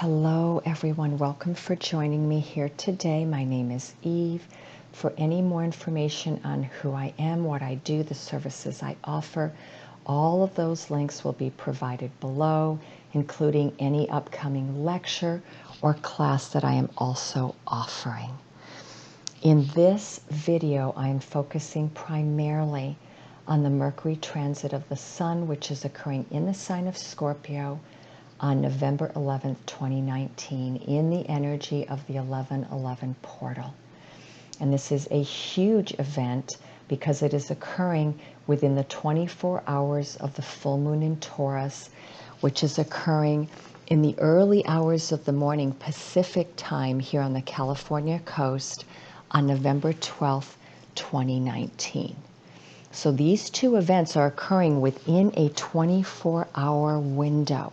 Hello everyone, welcome for joining me here today. My name is Eve. For any more information on who I am, what I do, the services I offer, all of those links will be provided below, including any upcoming lecture or class that I am also offering. In this video, I am focusing primarily on the Mercury transit of the Sun, which is occurring in the sign of Scorpio on November 11th, 2019, in the energy of the 1111 portal. And this is a huge event because it is occurring within the 24 hours of the full moon in Taurus, which is occurring in the early hours of the morning Pacific time here on the California coast on November 12th, 2019. So these two events are occurring within a 24-hour window.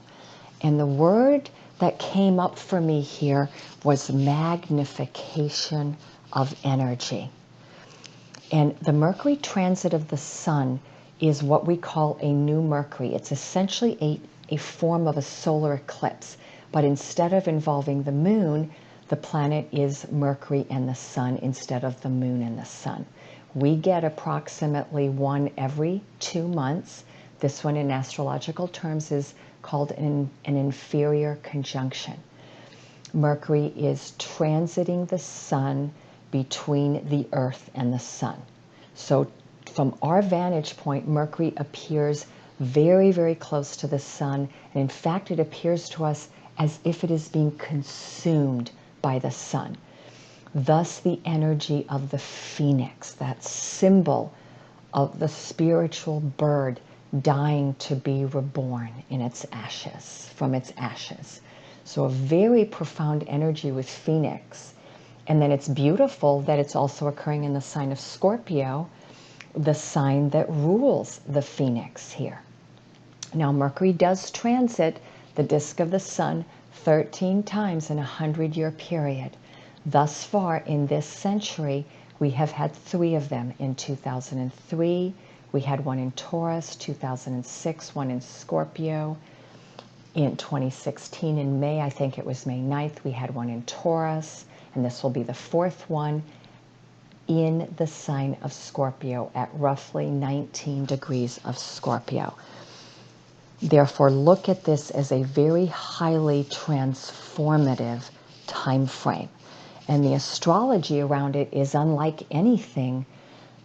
And the word that came up for me here was magnification of energy. And the Mercury transit of the Sun is what we call a new Mercury. It's essentially a form of a solar eclipse. But instead of involving the moon, the planet is Mercury and the Sun instead of the moon and the Sun. We get approximately one every 2 months. This one in astrological terms is called an inferior conjunction. Mercury is transiting the Sun between the Earth and the Sun. So from our vantage point, Mercury appears very, very close to the Sun. And in fact, it appears to us as if it is being consumed by the Sun. Thus the energy of the phoenix, that symbol of the spiritual bird dying to be reborn in its ashes, from its ashes. So a very profound energy with Phoenix. And then it's beautiful that it's also occurring in the sign of Scorpio, the sign that rules the Phoenix here. Now Mercury does transit the disk of the Sun 13 times in a 100-year period. Thus far in this century, we have had 3 of them. In 2003, we had one in Taurus, 2006, one in Scorpio. In 2016, in May, I think it was May 9th, we had one in Taurus, and this will be the 4th one in the sign of Scorpio at roughly 19 degrees of Scorpio. Therefore, look at this as a very highly transformative time frame. And the astrology around it is unlike anything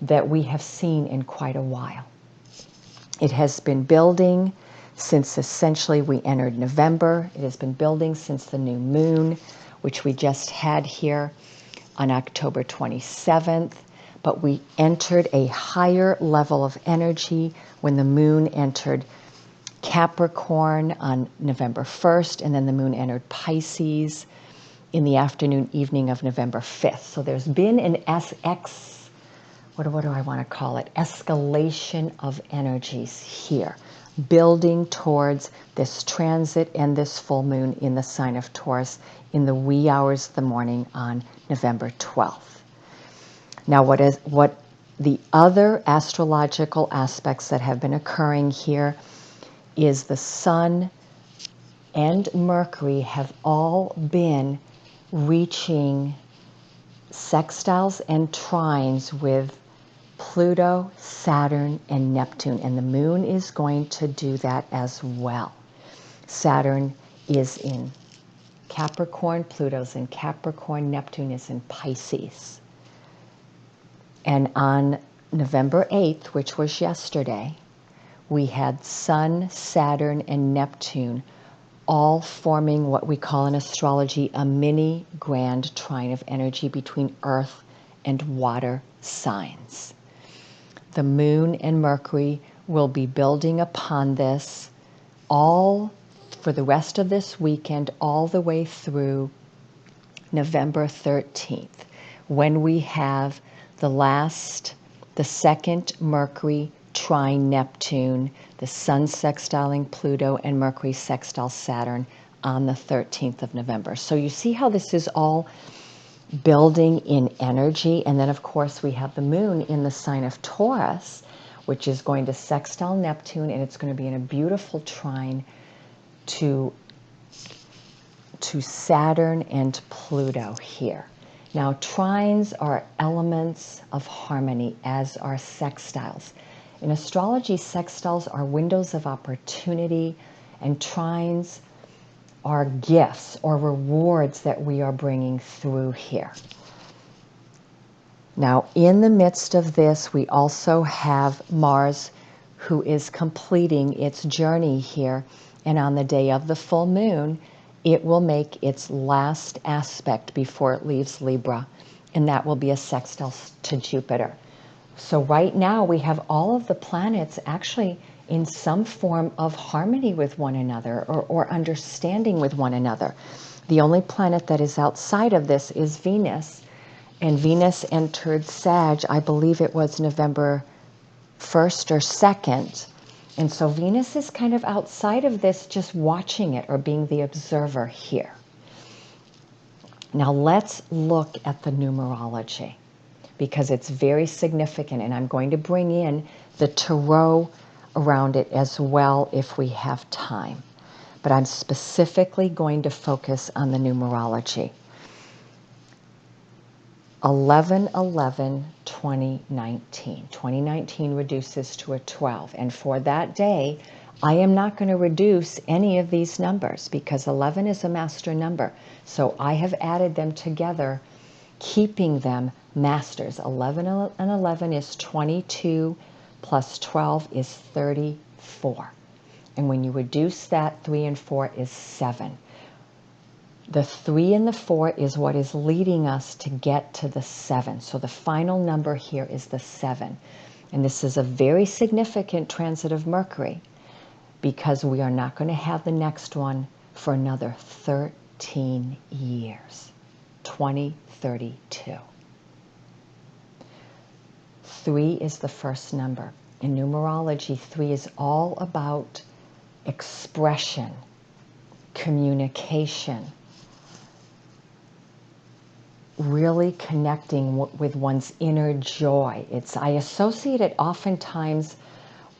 that we have seen in quite a while. It has been building since essentially we entered November. It has been building since the new moon, which we just had here on October 27th. But we entered a higher level of energy when the moon entered Capricorn on November 1st, and then the moon entered Pisces in the afternoon, evening of November 5th. So there's been an what do I want to call it? Escalation of energies here, building towards this transit and this full moon in the sign of Taurus in the wee hours of the morning on November 12th. Now, what the other astrological aspects that have been occurring here is the Sun and Mercury have all been reaching sextiles and trines with Pluto, Saturn, and Neptune. And the moon is going to do that as well. Saturn is in Capricorn, Pluto's in Capricorn, Neptune is in Pisces. And on November 8th, which was yesterday, we had Sun, Saturn, and Neptune all forming what we call in astrology a mini grand trine of energy between Earth and water signs. The moon and Mercury will be building upon this all for the rest of this weekend, all the way through November 13th, when we have the second Mercury trine Neptune, the Sun sextiling Pluto, and Mercury sextile Saturn on the 13th of November. So you see how this is all building in energy. And then, of course, we have the moon in the sign of Taurus, which is going to sextile Neptune, and it's going to be in a beautiful trine to to Saturn and Pluto here. Now, trines are elements of harmony, as are sextiles. In astrology, sextiles are windows of opportunity, and trines are gifts or rewards that we are bringing through here. Now, in the midst of this, we also have Mars, who is completing its journey here. And on the day of the full moon, it will make its last aspect before it leaves Libra. And that will be a sextile to Jupiter. So right now, we have all of the planets actually in some form of harmony with one another, or understanding with one another. The only planet that is outside of this is Venus. And Venus entered Sag, I believe it was November 1st or 2nd. And so Venus is kind of outside of this, just watching it or being the observer here. Now let's look at the numerology, because it's very significant, and I'm going to bring in the tarot around it as well if we have time. But I'm specifically going to focus on the numerology. 11/11/2019. 2019 reduces to a 12. And for that day, I am not going to reduce any of these numbers because 11 is a master number. So I have added them together, keeping them masters. 11 and 11 is 22, plus 12 is 34. And when you reduce that, 3 and 4 is 7. The 3 and the 4 is what is leading us to get to the 7. So the final number here is the 7. And this is a very significant transit of Mercury, because we are not going to have the next one for another 13 years, 2032. 3 is the first number. In numerology, 3 is all about expression, communication, really connecting with one's inner joy. I associate it oftentimes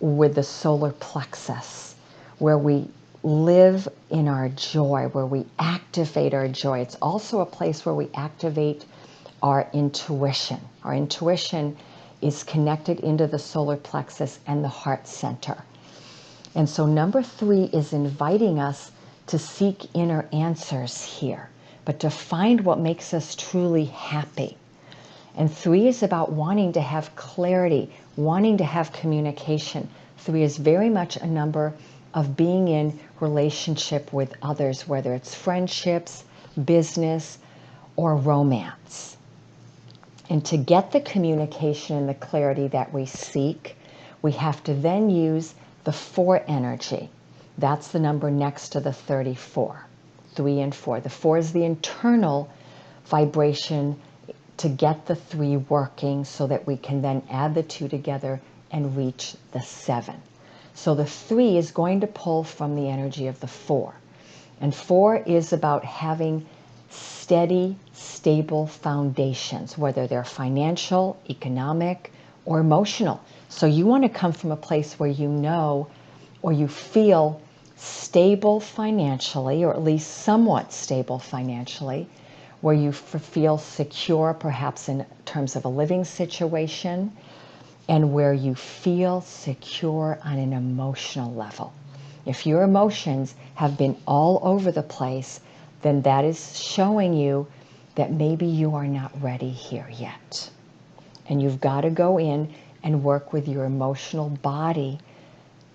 with the solar plexus, where we live in our joy, where we activate our joy. It's also a place where we activate our intuition. Our intuition is connected into the solar plexus and the heart center. And so number 3 is inviting us to seek inner answers here, but to find what makes us truly happy. And 3 is about wanting to have clarity, wanting to have communication. 3 is very much a number of being in relationship with others, whether it's friendships, business, or romance. And to get the communication and the clarity that we seek, we have to then use the 4 energy. That's the number next to the 34. 3 and 4. The 4 is the internal vibration to get the 3 working so that we can then add the 2 together and reach the 7. So the 3 is going to pull from the energy of the 4. And 4 is about having steady, stable foundations, whether they're financial, economic, or emotional. So you want to come from a place where you know or you feel stable financially, or at least somewhat stable financially, where you feel secure perhaps in terms of a living situation, and where you feel secure on an emotional level. If your emotions have been all over the place, then that is showing you that maybe you are not ready here yet. And you've got to go in and work with your emotional body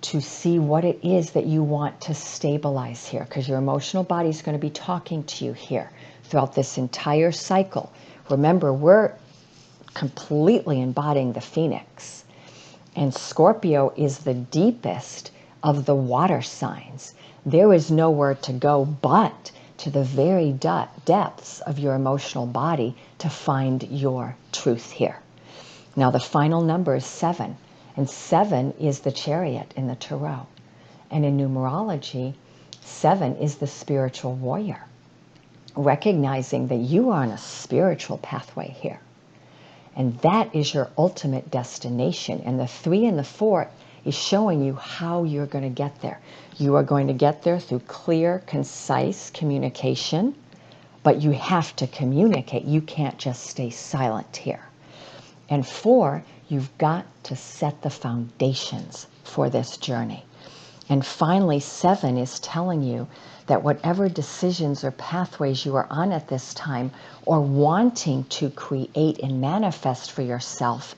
to see what it is that you want to stabilize here, because your emotional body is going to be talking to you here throughout this entire cycle. Remember, we're completely embodying the phoenix, and Scorpio is the deepest of the water signs. There is nowhere to go but to the very depths of your emotional body to find your truth here. Now the final number is 7. And 7 is the Chariot in the Tarot. And in numerology, 7 is the spiritual warrior, recognizing that you are on a spiritual pathway here. And that is your ultimate destination. And the 3 and the 4 is showing you how you're going to get there. You are going to get there through clear, concise communication, but you have to communicate. You can't just stay silent here. And 4, you've got to set the foundations for this journey. And finally, 7 is telling you that whatever decisions or pathways you are on at this time, or wanting to create and manifest for yourself,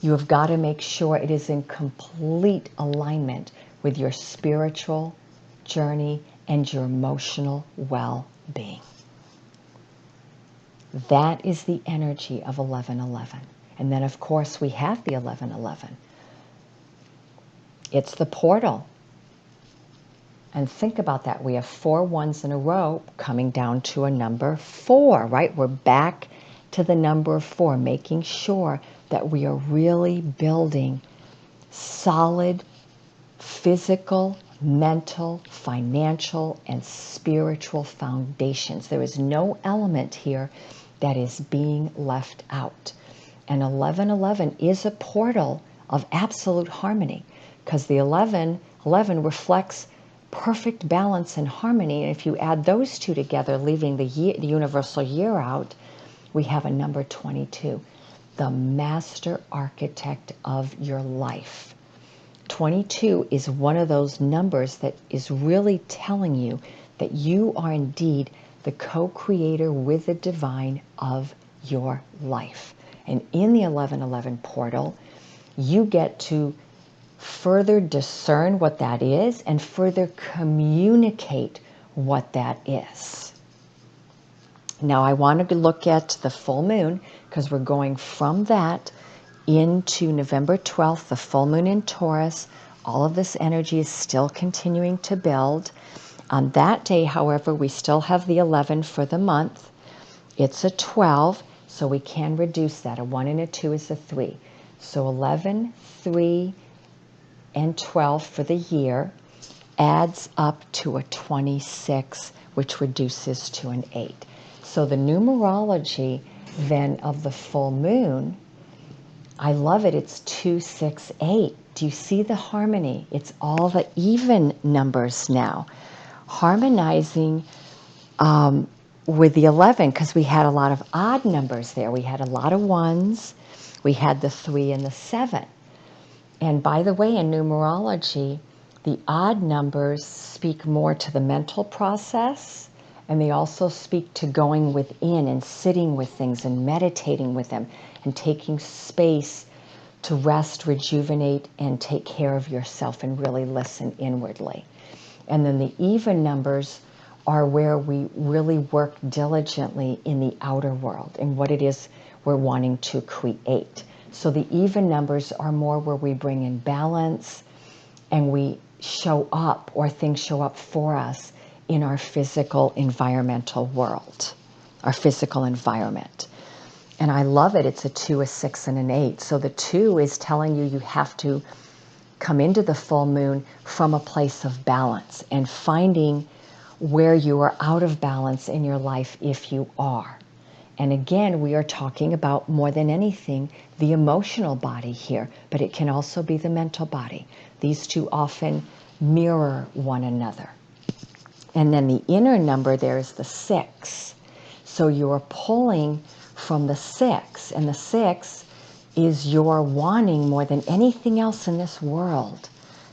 you have got to make sure it is in complete alignment with your spiritual journey and your emotional well-being. That is the energy of 1111. And then, of course, we have the 1111. It's the portal. And think about that. We have 4 ones in a row coming down to a number 4, right? We're back to the number 4, making sure that we are really building solid physical, mental, financial, and spiritual foundations. There is no element here that is being left out. And 1111 is a portal of absolute harmony, because the 11 reflects perfect balance and harmony. And if you add those two together, leaving the universal year out, we have a number 22, the master architect of your life. 22 is one of those numbers that is really telling you that you are indeed the co-creator with the divine of your life. And in the 1111 portal, you get to further discern what that is and further communicate what that is. Now, I want to look at the full moon, because we're going from that into November 12th, the full moon in Taurus. All of this energy is still continuing to build. On that day, however, we still have the 11 for the month. It's a 12, so we can reduce that. A 1 and a 2 is a 3. So 11, 3, and 12 for the year adds up to a 26, which reduces to an 8. So the numerology then of the full moon, I love it. It's 2, 6, 8. Do you see the harmony? It's all the even numbers now, harmonizing with the 11, because we had a lot of odd numbers there. We had a lot of 1s. We had the 3 and the 7. And by the way, in numerology, the odd numbers speak more to the mental process, and they also speak to going within and sitting with things and meditating with them and taking space to rest, rejuvenate, and take care of yourself and really listen inwardly. And then the even numbers are where we really work diligently in the outer world and what it is we're wanting to create. So the even numbers are more where we bring in balance and we show up, or things show up for us in our physical environmental world, our physical environment. And I love it. It's a 2, a 6, and an 8. So the 2 is telling you have to come into the full moon from a place of balance and finding where you are out of balance in your life if you are. And again, we are talking about, more than anything, the emotional body here, but it can also be the mental body. These two often mirror one another. And then the inner number there is the 6. So you're pulling from the 6, and the 6 is your wanting more than anything else in this world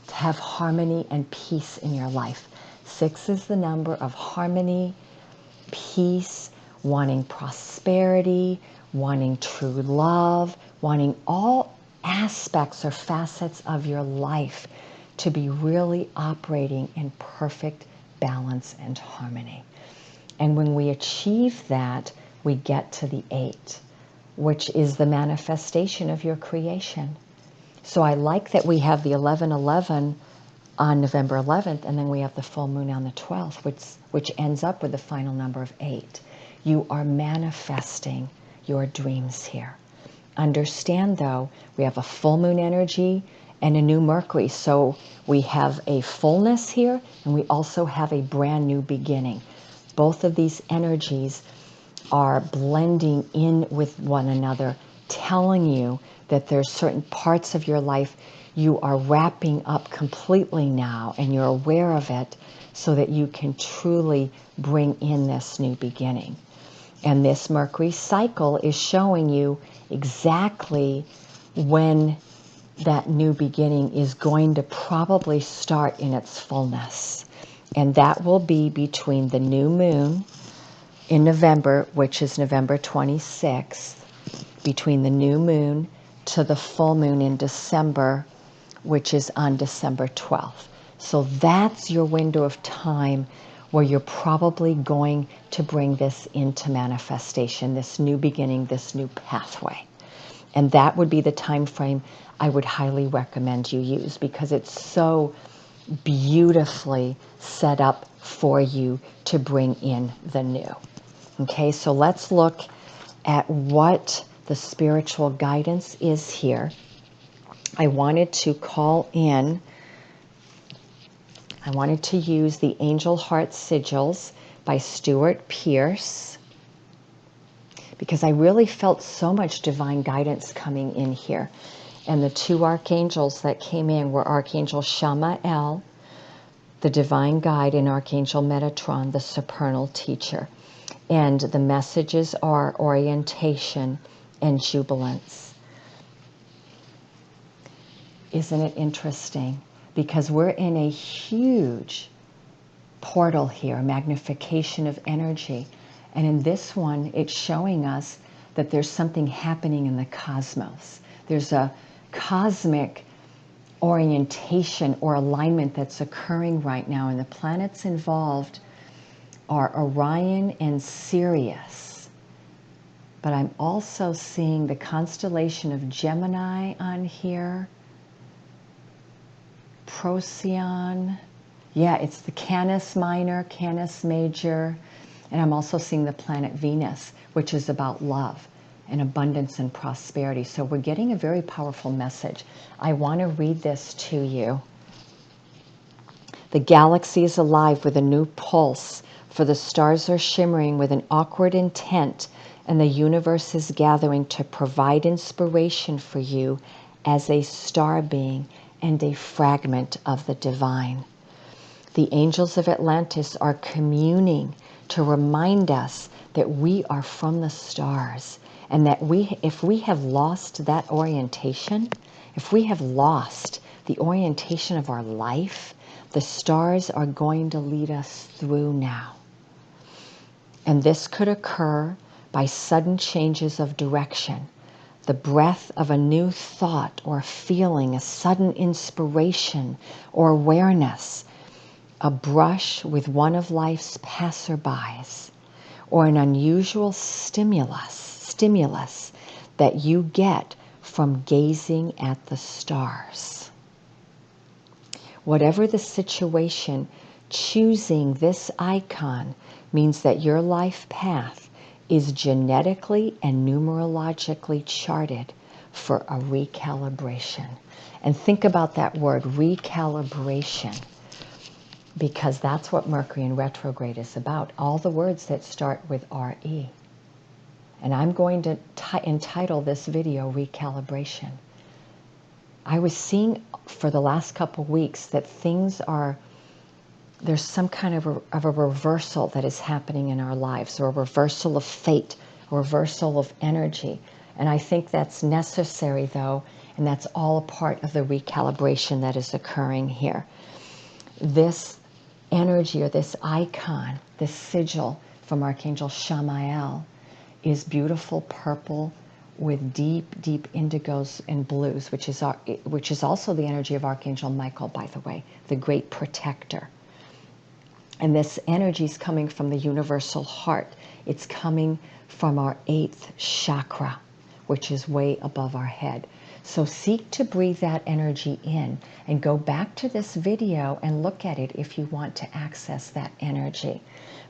to have harmony and peace in your life. 6 is the number of harmony, peace, wanting prosperity, wanting true love, wanting all aspects or facets of your life to be really operating in perfect balance and harmony. And when we achieve that, we get to the 8, which is the manifestation of your creation. So I like that we have the 11/11 on November 11th, and then we have the full moon on the 12th, which ends up with the final number of 8. You are manifesting your dreams here. Understand, though, we have a full moon energy and a new Mercury. So we have a fullness here, and we also have a brand new beginning. Both of these energies are blending in with one another, telling you that there's certain parts of your life you are wrapping up completely now, and you're aware of it so that you can truly bring in this new beginning. And this Mercury cycle is showing you exactly when that new beginning is going to probably start in its fullness. And that will be between the new moon in November, which is November 26th, between the new moon to the full moon in December, which is on December 12th. So that's your window of time where you're probably going to bring this into manifestation, this new beginning, this new pathway. And that would be the time frame I would highly recommend you use, because it's so beautifully set up for you to bring in the new. Okay, so let's look at what the spiritual guidance is here. I wanted to use the Angel Heart Sigils by Stewart, Pearce, because I really felt so much divine guidance coming in here. And the two archangels that came in were Archangel Shamael, the divine guide, and Archangel Metatron, the supernal teacher. And the messages are orientation and jubilance. Isn't it interesting? Because we're in a huge portal here, magnification of energy. And in this one, it's showing us that there's something happening in the cosmos. There's a cosmic orientation or alignment that's occurring right now. And the planets involved are Orion and Sirius. But I'm also seeing the constellation of Gemini on here. Procyon. Yeah, it's the Canis Minor, Canis Major. And I'm also seeing the planet Venus, which is about love and abundance and prosperity. So we're getting a very powerful message. I want to read this to you. The galaxy is alive with a new pulse, for the stars are shimmering with an awkward intent, and the universe is gathering to provide inspiration for you as a star being and a fragment of the divine. The angels of Atlantis are communing to remind us that we are from the stars, and that if we have lost that orientation, if we have lost the orientation of our life, the stars are going to lead us through now. And this could occur by sudden changes of direction, the breath of a new thought or feeling, a sudden inspiration or awareness, a brush with one of life's passerbys, or an unusual stimulus that you get from gazing at the stars. Whatever the situation, choosing this icon means that your life path is genetically and numerologically charted for a recalibration. And think about that word, recalibration, because that's what Mercury in retrograde is about. All the words that start with RE. And I'm going to entitle this video Recalibration. I was seeing for the last couple weeks that there's some kind of a reversal that is happening in our lives, or a reversal of fate, a reversal of energy. And I think that's necessary, though, and that's all a part of the recalibration that is occurring here. This energy, or this icon, this sigil from Archangel Shamael, is beautiful purple with deep, deep indigos and blues, which is also the energy of Archangel Michael, by the way, the great protector. And this energy is coming from the universal heart. It's coming from our 8th chakra, which is way above our head. So seek to breathe that energy in, and go back to this video and look at it if you want to access that energy.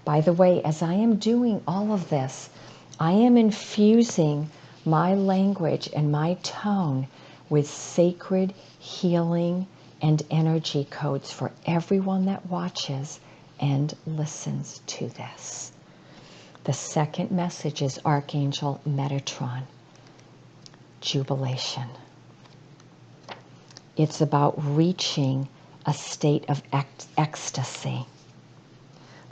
By the way, as I am doing all of this, I am infusing my language and my tone with sacred healing and energy codes for everyone that watches and listens to this. The second message is Archangel Metatron, jubilation. It's about reaching a state of ecstasy.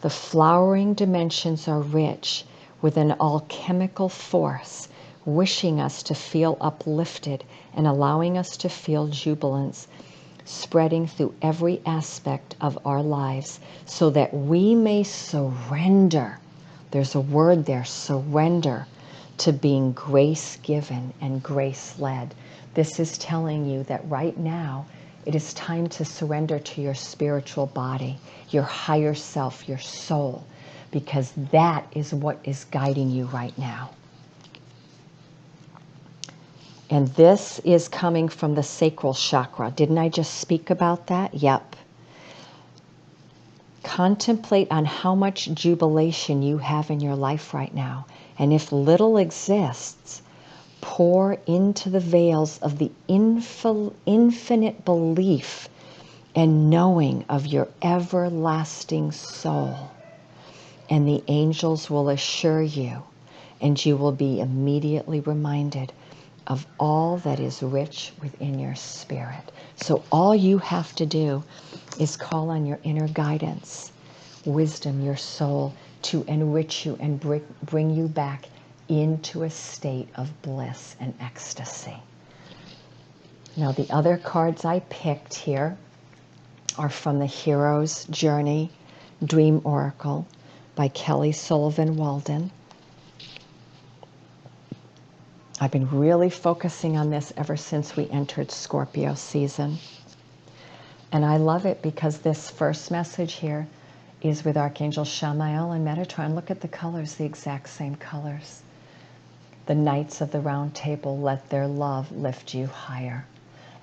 The flowering dimensions are rich with an alchemical force, wishing us to feel uplifted and allowing us to feel jubilance, spreading through every aspect of our lives so that we may surrender. There's a word there, surrender, to being grace-given and grace-led. This is telling you that right now it is time to surrender to your spiritual body, your higher self, your soul, because that is what is guiding you right now. And this is coming from the sacral chakra. Didn't I just speak about that? Yep. Contemplate on how much jubilation you have in your life right now. And if little exists, pour into the veils of the infinite belief and knowing of your everlasting soul. And the angels will assure you, and you will be immediately reminded of all that is rich within your spirit. So all you have to do is call on your inner guidance, wisdom, your soul, to enrich you and bring you back into a state of bliss and ecstasy. Now the other cards I picked here are from the Hero's Journey Dream Oracle by Kelly Sullivan Walden. I've been really focusing on this ever since we entered Scorpio season. And I love it because this first message here is with Archangel Shamael and Metatron. Look at the colors, the exact same colors. The Knights of the Round Table, let their love lift you higher.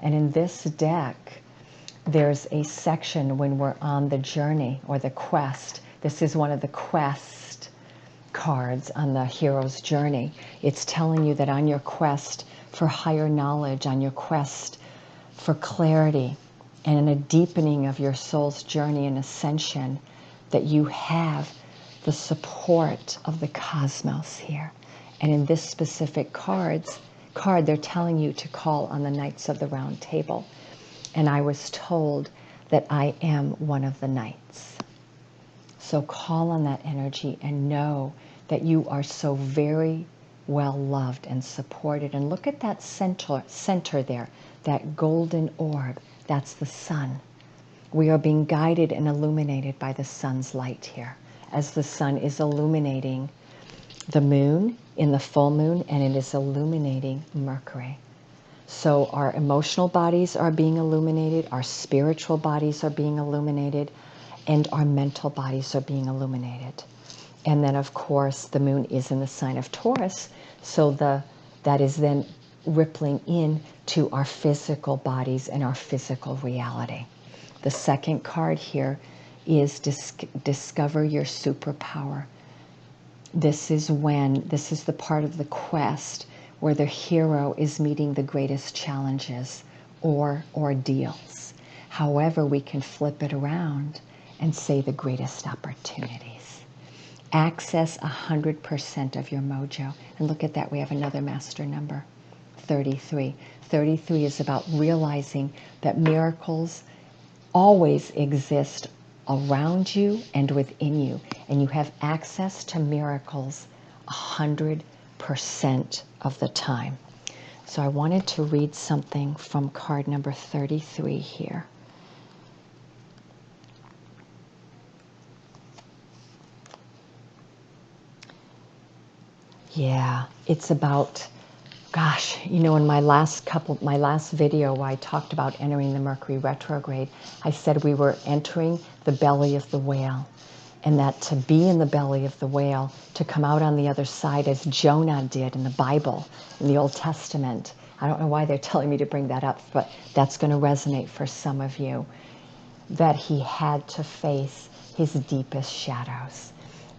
And in this deck, there's a section when we're on the journey or the quest. This is one of the quest cards on the hero's journey. It's telling you that on your quest for higher knowledge, on your quest for clarity, and in a deepening of your soul's journey and ascension, that you have the support of the cosmos here. And in this specific card, they're telling you to call on the Knights of the Round Table. And I was told that I am one of the knights. So call on that energy and know that you are so very well loved and supported. And look at that center there, that golden orb. That's the sun. We are being guided and illuminated by the sun's light here, as the sun is illuminating the moon in the full moon, and it is illuminating Mercury. So our emotional bodies are being illuminated, our spiritual bodies are being illuminated, and our mental bodies are being illuminated. And then, of course, the moon is in the sign of Taurus, so that is then rippling in to our physical bodies and our physical reality. The second card here is discover your superpower. This is the part of the quest where the hero is meeting the greatest challenges or ordeals. However, we can flip it around and say the greatest opportunities. Access 100% of your mojo. And look at that, we have another master number, 33. 33 is about realizing that miracles always exist around you and within you, and you have access to miracles 100% of the time. So I wanted to read something from card number 33 here. Yeah, it's about, gosh, you know, in my last video I talked about entering the Mercury retrograde. I said we were entering the belly of the whale, and that to be in the belly of the whale, to come out on the other side as Jonah did in the Bible, in the Old Testament. I don't know why they're telling me to bring that up, but that's going to resonate for some of you, that he had to face his deepest shadows.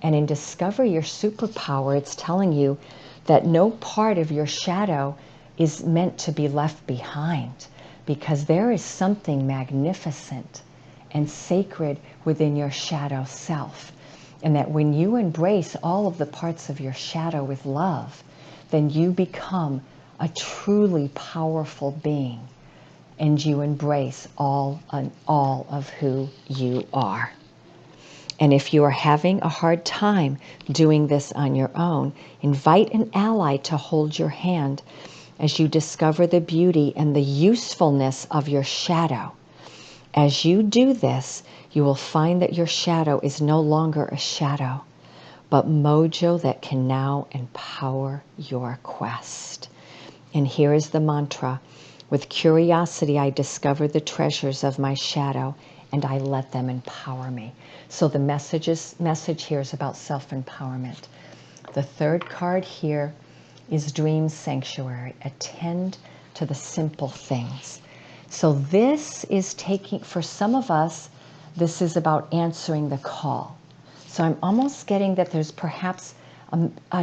And in Discover Your Superpower, it's telling you that no part of your shadow is meant to be left behind, because there is something magnificent and sacred within your shadow self. And that when you embrace all of the parts of your shadow with love, then you become a truly powerful being. and you embrace all of who you are. And if you are having a hard time doing this on your own, invite an ally to hold your hand as you discover the beauty and the usefulness of your shadow. As you do this, you will find that your shadow is no longer a shadow, but mojo that can now empower your quest. And here is the mantra. With curiosity, I discover the treasures of my shadow, and I let them empower me. So the message here is about self-empowerment. The third card here is Dream Sanctuary. Attend to the simple things. So this is taking, for some of us, this is about answering the call. So I'm almost getting that there's perhaps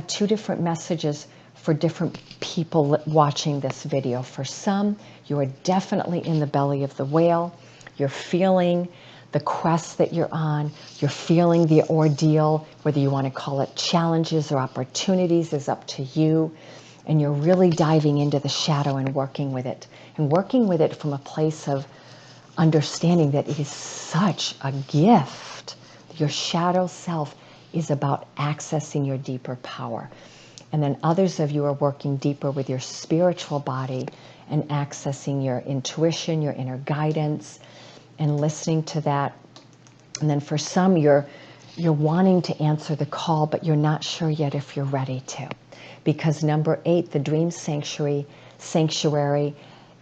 two different messages for different people watching this video. For some, you are definitely in the belly of the whale. You're feeling the quest that you're on. You're feeling the ordeal, whether you want to call it challenges or opportunities is up to you. And you're really diving into the shadow and working with it. And working with it from a place of understanding that it is such a gift. Your shadow self is about accessing your deeper power. And then others of you are working deeper with your spiritual body and accessing your intuition, your inner guidance, and listening to that. And then for some, you're wanting to answer the call, but you're not sure yet if you're ready to. Because number 8, the Dream Sanctuary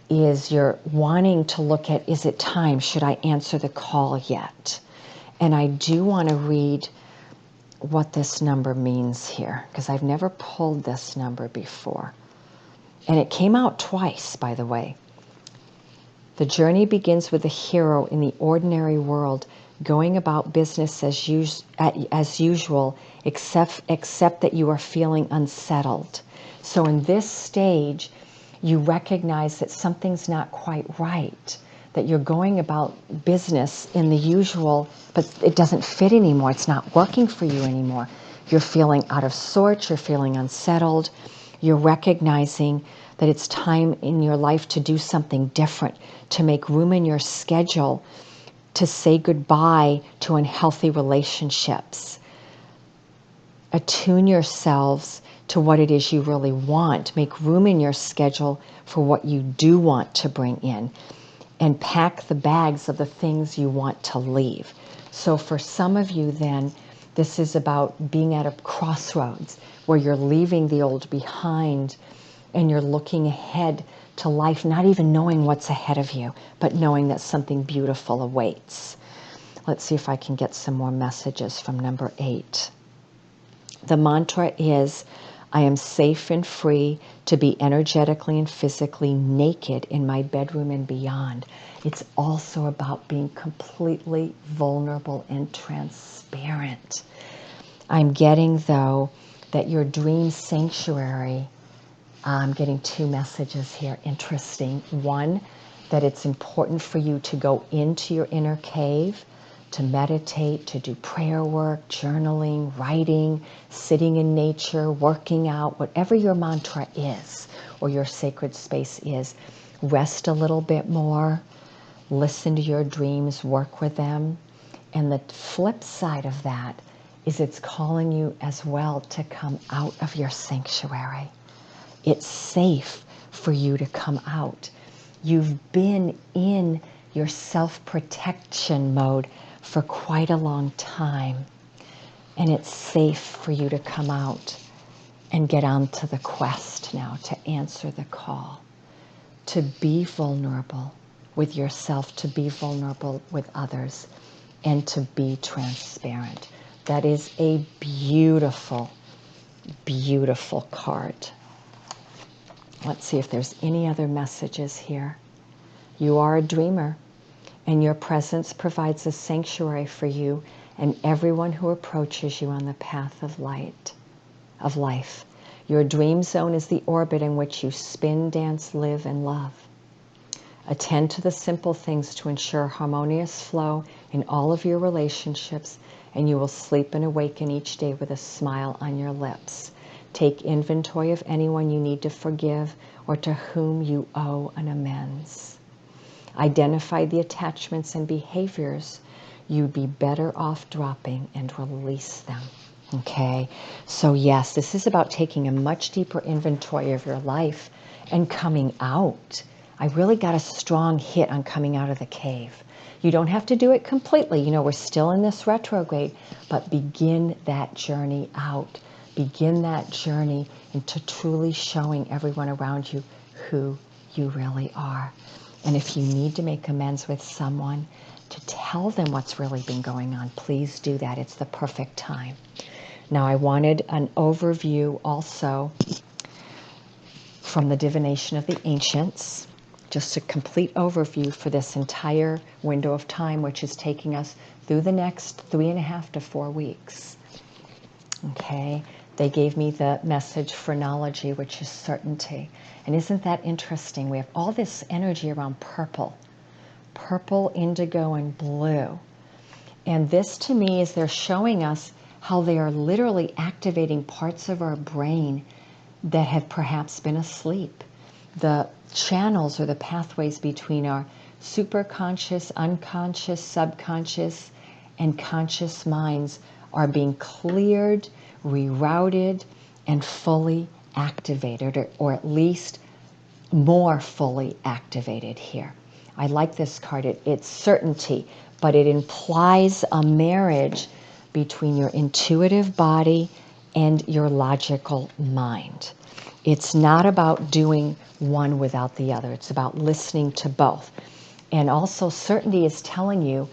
is you're wanting to look at, is it time? Should I answer the call yet? And I do want to read what this number means here, because I've never pulled this number before. And it came out twice, by the way. The journey begins with the hero in the ordinary world going about business as usual, except that you are feeling unsettled. So in this stage, you recognize that something's not quite right, that you're going about business in the usual, but it doesn't fit anymore. It's not working for you anymore. You're feeling out of sorts. You're feeling unsettled. You're recognizing that it's time in your life to do something different, to make room in your schedule, to say goodbye to unhealthy relationships. Attune yourselves to what it is you really want. Make room in your schedule for what you do want to bring in. And pack the bags of the things you want to leave. So for some of you then, this is about being at a crossroads where you're leaving the old behind and you're looking ahead to life, not even knowing what's ahead of you, but knowing that something beautiful awaits. Let's see if I can get some more messages from number 8. The mantra is, I am safe and free to be energetically and physically naked in my bedroom and beyond. It's also about being completely vulnerable and transparent. I'm getting, though, that your dream sanctuary, I'm getting 2 messages here, interesting. One, that it's important for you to go into your inner cave, to meditate, to do prayer work, journaling, writing, sitting in nature, working out, whatever your mantra is or your sacred space is. Rest a little bit more, listen to your dreams, work with them. And the flip side of that is it's calling you as well to come out of your sanctuary. It's safe for you to come out. You've been in your self-protection mode for quite a long time. And it's safe for you to come out and get on to the quest now, to answer the call, to be vulnerable with yourself, to be vulnerable with others, and to be transparent. That is a beautiful, beautiful card. Let's see if there's any other messages here. You are a dreamer, and your presence provides a sanctuary for you and everyone who approaches you on the path of life. Your dream zone is the orbit in which you spin, dance, live, and love. Attend to the simple things to ensure harmonious flow in all of your relationships, and you will sleep and awaken each day with a smile on your lips. Take inventory of anyone you need to forgive or to whom you owe an amends. identify the attachments and behaviors, you'd be better off dropping and release them. Okay, so yes, this is about taking a much deeper inventory of your life and coming out. I really got a strong hit on coming out of the cave. You don't have to do it completely. You know, we're still in this retrograde, but begin that journey out. Begin that journey into truly showing everyone around you who you really are. And if you need to make amends with someone, to tell them what's really been going on, please do that. It's the perfect time. Now, I wanted an overview also from the Divination of the Ancients, just a complete overview for this entire window of time, which is taking us through the next 3.5 to 4 weeks. Okay, they gave me the message phrenology, which is certainty. And isn't that interesting? We have all this energy around purple, indigo, and blue. And this to me is they're showing us how they are literally activating parts of our brain that have perhaps been asleep. The channels or the pathways between our superconscious, unconscious, subconscious, and conscious minds are being cleared, rerouted, and fully activated, or at least more fully activated here. I like this card. It's certainty, but it implies a marriage between your intuitive body and your logical mind. It's not about doing one without the other. It's about listening to both. And also, certainty is telling you,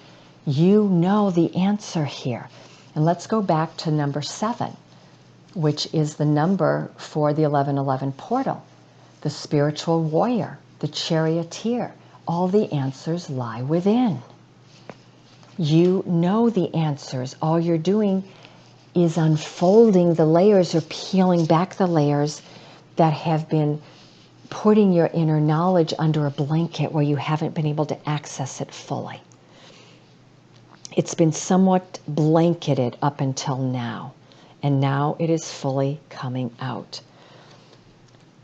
you know the answer here. And let's go back to number 7, which is the number for the 1111 portal. The spiritual warrior, the charioteer. All the answers lie within. You know the answers. All you're doing is unfolding the layers or peeling back the layers that have been putting your inner knowledge under a blanket where you haven't been able to access it fully. It's been somewhat blanketed up until now, and now it is fully coming out.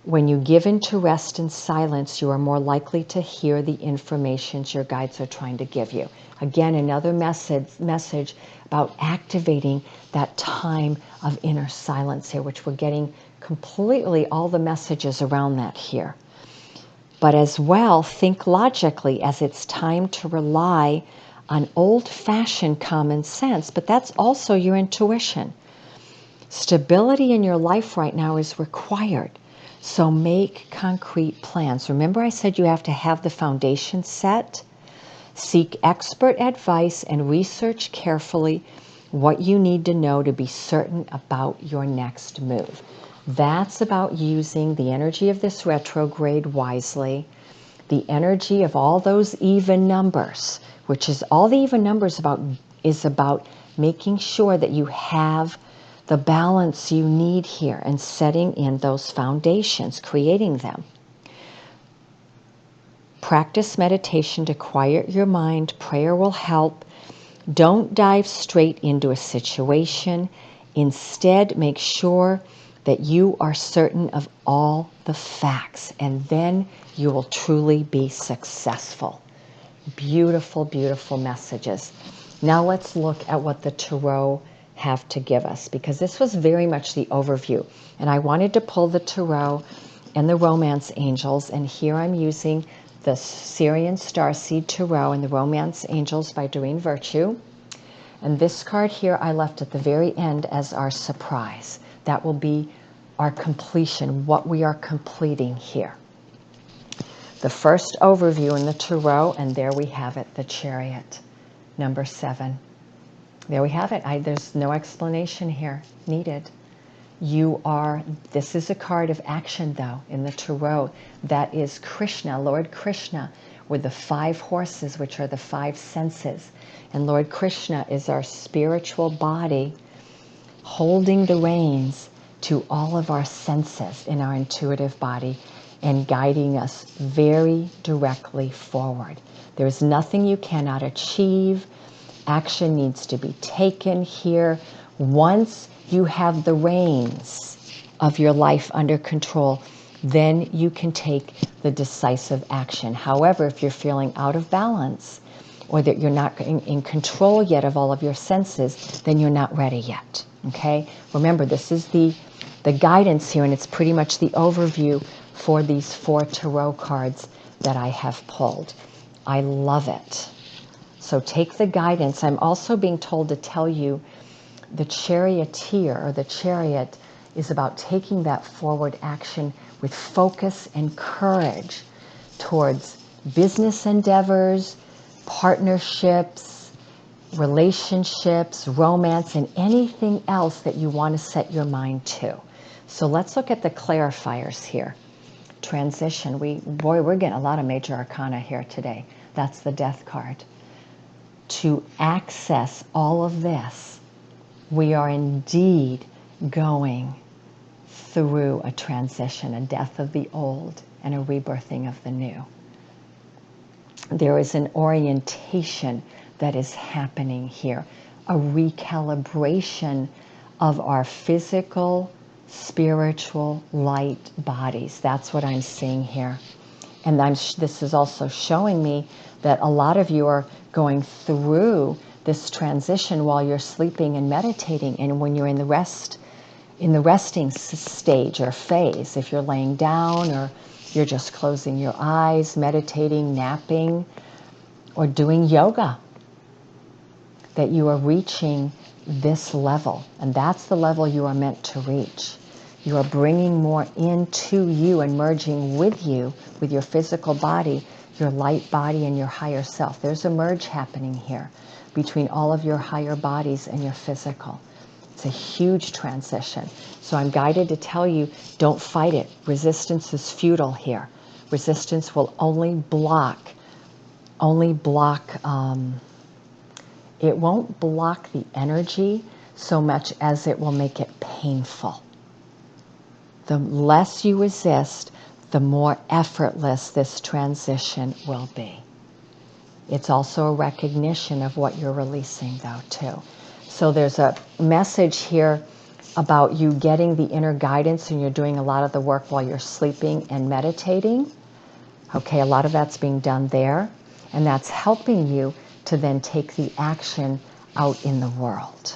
When you give into rest and silence, you are more likely to hear the information your guides are trying to give you. Again, another message about activating that time of inner silence here, which we're getting completely all the messages around that here. But as well, think logically, as it's time to rely on old-fashioned common sense, but that's also your intuition. Stability in your life right now is required. So make concrete plans. Remember I said you have to have the foundation set? Seek expert advice and research carefully what you need to know to be certain about your next move. That's about using the energy of this retrograde wisely, the energy of all those even numbers, which is all the even numbers is about making sure that you have the balance you need here and setting in those foundations, creating them. Practice meditation to quiet your mind. Prayer will help. Don't dive straight into a situation. Instead, make sure that you are certain of all the facts, and then you will truly be successful. Beautiful, beautiful messages. Now let's look at what the Tarot have to give us, because this was very much the overview. And I wanted to pull the Tarot and the Romance Angels, and here I'm using the Sirian Starseed Tarot and the Romance Angels by Doreen Virtue. And this card here I left at the very end as our surprise. That will be our completion, what we are completing here. The first overview in the Tarot, and there we have it, the Chariot, number 7. There we have it. There's no explanation here needed. This is a card of action though in the Tarot. That is Krishna, Lord Krishna, with the 5 horses, which are the 5 senses. And Lord Krishna is our spiritual body holding the reins to all of our senses in our intuitive body and guiding us very directly forward. There is nothing you cannot achieve. Action needs to be taken here. Once you have the reins of your life under control, then you can take the decisive action. However, if you're feeling out of balance or that you're not in control yet of all of your senses, then you're not ready yet. Okay? Remember, this is the guidance here, and it's pretty much the overview for these 4 tarot cards that I have pulled. I love it. So take the guidance. I'm also being told to tell you the charioteer, or the chariot, is about taking that forward action with focus and courage towards business endeavors, partnerships, relationships, romance, and anything else that you want to set your mind to. So let's look at the clarifiers here. Transition. We're getting a lot of major arcana here today. That's the death card. To access all of this, we are indeed going through a transition, a death of the old and a rebirthing of the new. There is an orientation that is happening here, a recalibration of our physical, spiritual, light bodies. That's what I'm seeing here. And this is also showing me that a lot of you are going through this transition while you're sleeping and meditating, and when you're in the resting stage or phase, if you're laying down or you're just closing your eyes, meditating, napping, or doing yoga, that you are reaching this level, and that's the level you are meant to reach. You are bringing more into you and merging with you, with your physical body, your light body, and your higher self. There's a merge happening here between all of your higher bodies and your physical. It's a huge transition. So I'm guided to tell you, don't fight it. Resistance is futile here. Resistance will only block, it won't block the energy so much as it will make it painful. The less you resist, the more effortless this transition will be. It's also a recognition of what you're releasing, though, too. So there's a message here about you getting the inner guidance, and you're doing a lot of the work while you're sleeping and meditating. Okay, a lot of that's being done there, and that's helping you to then take the action out in the world.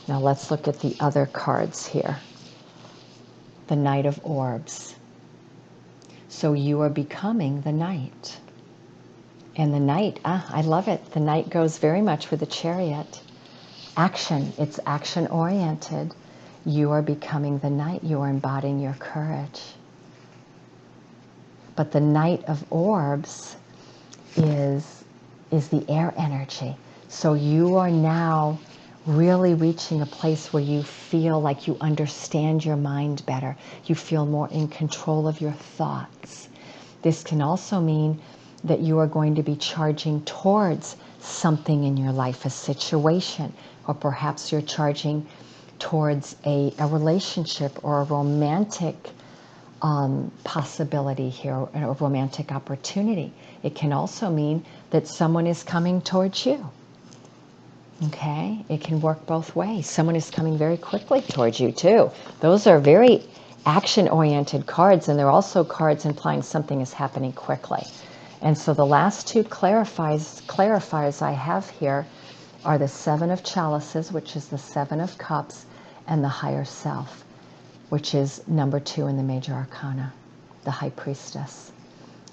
Now let's look at the other cards here. The Knight of Orbs. So you are becoming the Knight. And the Knight, I love it. The Knight goes very much with the Chariot. Action, it's action oriented. You are becoming the Knight. You are embodying your courage. But the Knight of Orbs is the air energy. So you are now really reaching a place where you feel like you understand your mind better. You feel more in control of your thoughts. This can also mean that you are going to be charging towards something in your life, a situation, or perhaps you're charging towards a relationship or a romantic possibility here, a romantic opportunity. It can also mean that someone is coming towards you. Okay, it can work both ways. Someone is coming very quickly towards you too. Those are very action-oriented cards, and they're also cards implying something is happening quickly. And so the last two clarifiers I have here are the Seven of Chalices, which is the Seven of Cups, and the Higher Self, which is number 2 in the Major Arcana, the High Priestess.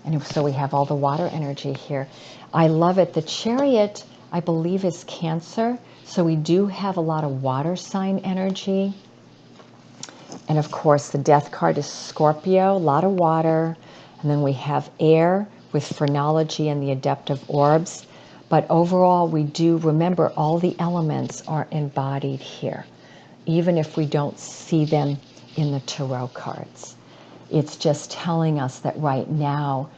And so we have all the water energy here. I love it. The Chariot, I believe, is Cancer. So we do have a lot of water sign energy. And of course, the Death card is Scorpio, a lot of water. And then we have air with phrenology and the Adept of Orbs. But overall, we do remember all the elements are embodied here, even if we don't see them in the tarot cards. It's just telling us that right now,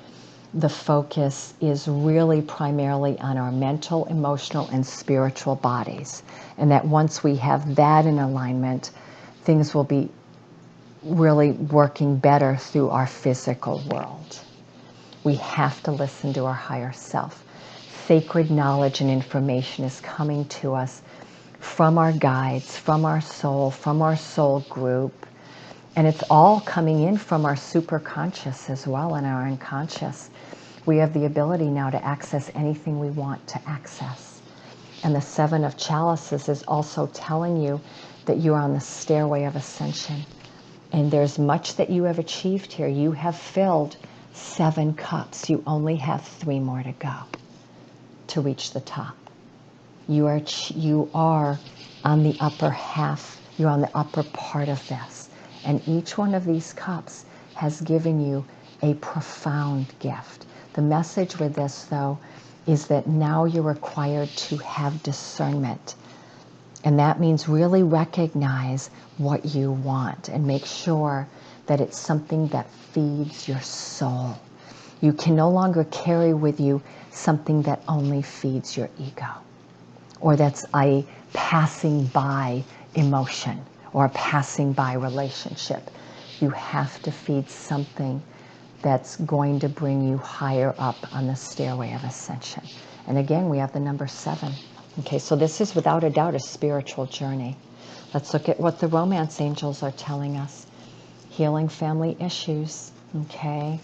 the focus is really primarily on our mental, emotional, and spiritual bodies. And that once we have that in alignment, things will be really working better through our physical world. We have to listen to our higher self. Sacred knowledge and information is coming to us from our guides, from our soul group. And it's all coming in from our superconscious as well and our unconscious. We have the ability now to access anything we want to access. And the Seven of Chalices is also telling you that you're on the stairway of ascension. And there's much that you have achieved here. You have filled 7 cups. You only have 3 more to go to reach the top. You are on the upper half. You're on the upper part of this. And each one of these cups has given you a profound gift. The message with this, though, is that now you're required to have discernment. And that means really recognize what you want and make sure that it's something that feeds your soul. You can no longer carry with you something that only feeds your ego, or that's a passing by emotion or a passing by relationship. You have to feed something that's going to bring you higher up on the stairway of ascension. And again, we have the number 7. Okay, so this is without a doubt a spiritual journey. Let's look at what the romance angels are telling us. Healing family issues, okay?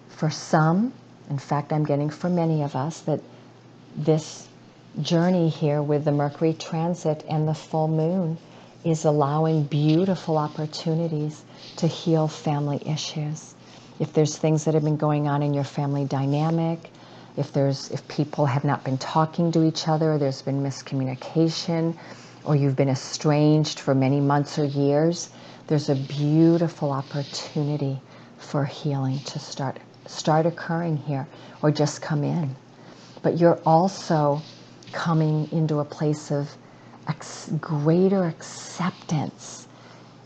For some, in fact, I'm getting for many of us, that this journey here with the Mercury transit and the full moon is allowing beautiful opportunities to heal family issues. If there's things that have been going on in your family dynamic, if people have not been talking to each other, there's been miscommunication, or you've been estranged for many months or years, there's a beautiful opportunity for healing to start occurring here, or just come in. But you're also coming into a place of greater acceptance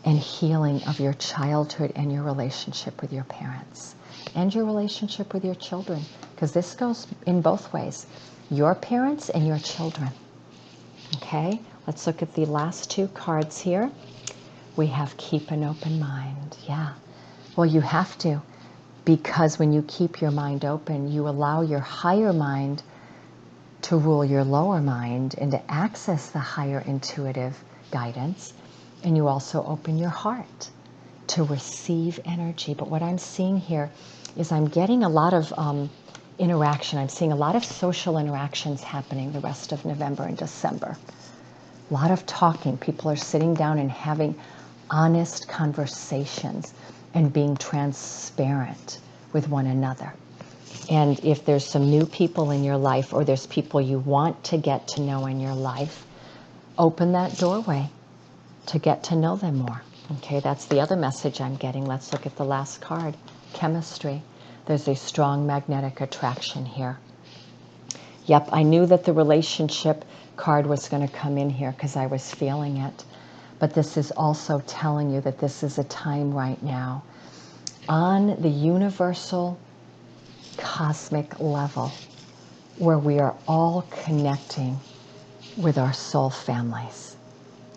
and healing of your childhood and your relationship with your parents and your relationship with your children, because this goes in both ways, your parents and your children. Okay, let's look at the last 2 cards here. We have keep an open mind. Yeah, well, you have to, because when you keep your mind open, you allow your higher mind to rule your lower mind and to access the higher intuitive guidance. And you also open your heart to receive energy. But what I'm seeing here is I'm getting a lot of interaction. I'm seeing a lot of social interactions happening the rest of November and December. A lot of talking. People are sitting down and having honest conversations and being transparent with one another. And if there's some new people in your life, or there's people you want to get to know in your life, open that doorway to get to know them more. Okay, that's the other message I'm getting. Let's look at the last card, chemistry. There's a strong magnetic attraction here. Yep, I knew that the relationship card was going to come in here because I was feeling it. But this is also telling you that this is a time right now on the universal cosmic level where we are all connecting with our soul families,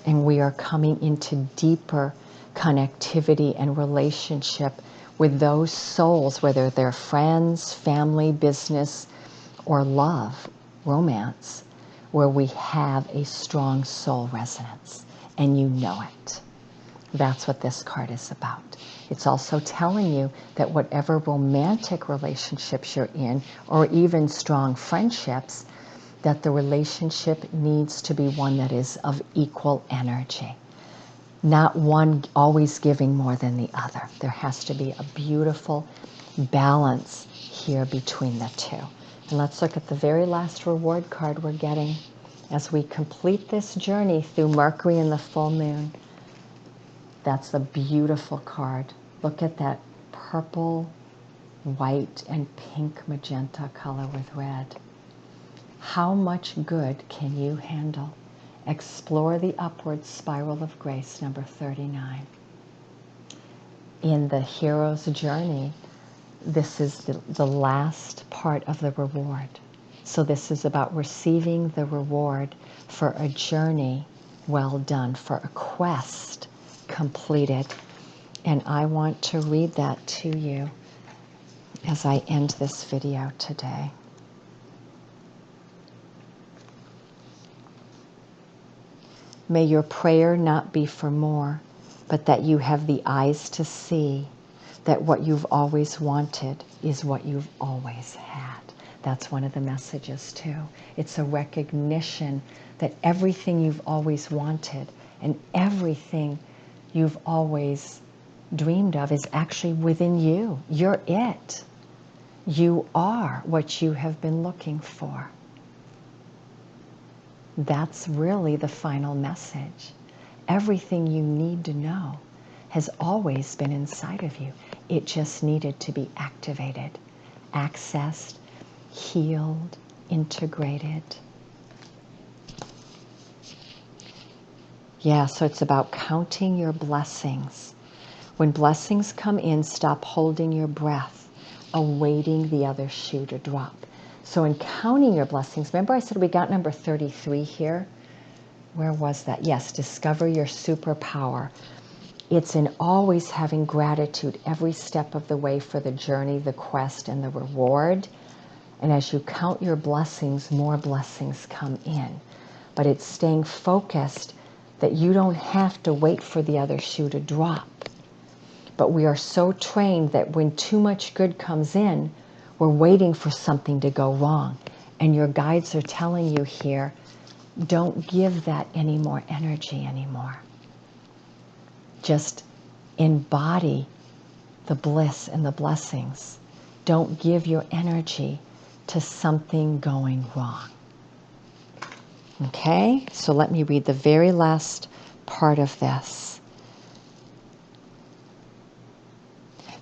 and we are coming into deeper connectivity and relationship with those souls, whether they're friends, family, business, or love, romance, where we have a strong soul resonance, and you know it. That's what this card is about. It's also telling you that whatever romantic relationships you're in, or even strong friendships, that the relationship needs to be one that is of equal energy. Not one always giving more than the other. There has to be a beautiful balance here between the two. And let's look at the very last reward card we're getting as we complete this journey through Mercury and the full moon. That's a beautiful card. Look at that purple, white, and pink magenta color with red. How much good can you handle? Explore the upward spiral of grace, number 39. In the hero's journey, this is the last part of the reward. So this is about receiving the reward for a journey well done, for a quest completed. And I want to read that to you as I end this video today. May your prayer not be for more, but that you have the eyes to see that what you've always wanted is what you've always had. That's one of the messages too. It's a recognition that everything you've always wanted and everything you've always dreamed of is actually within you. You're it. You are what you have been looking for. That's really the final message. Everything you need to know has always been inside of you. It just needed to be activated, accessed, healed, integrated. Yeah, so it's about counting your blessings. When blessings come in, stop holding your breath, awaiting the other shoe to drop. So in counting your blessings, remember I said we got number 33 here? Where was that? Yes, discover your superpower. It's in always having gratitude every step of the way for the journey, the quest, and the reward. And as you count your blessings, more blessings come in. But it's staying focused that you don't have to wait for the other shoe to drop. But we are so trained that when too much good comes in, we're waiting for something to go wrong. And your guides are telling you here, don't give that any more energy anymore. Just embody the bliss and the blessings. Don't give your energy to something going wrong. Okay, so let me read the very last part of this.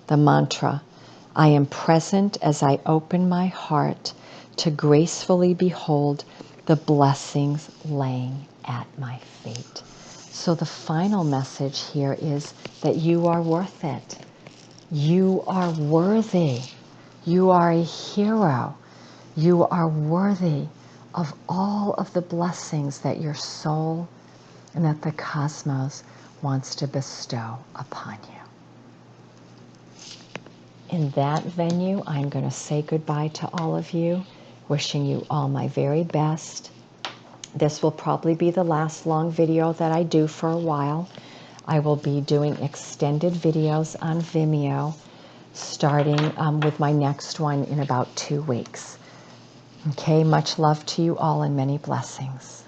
The mantra, I am present as I open my heart to gracefully behold the blessings laying at my feet. So the final message here is that you are worth it. You are worthy. You are a hero. You are worthy of all of the blessings that your soul and that the cosmos wants to bestow upon you. In that venue, I'm going to say goodbye to all of you, wishing you all my very best. This will probably be the last long video that I do for a while. I will be doing extended videos on Vimeo, starting with my next one in about 2 weeks. Okay, much love to you all and many blessings.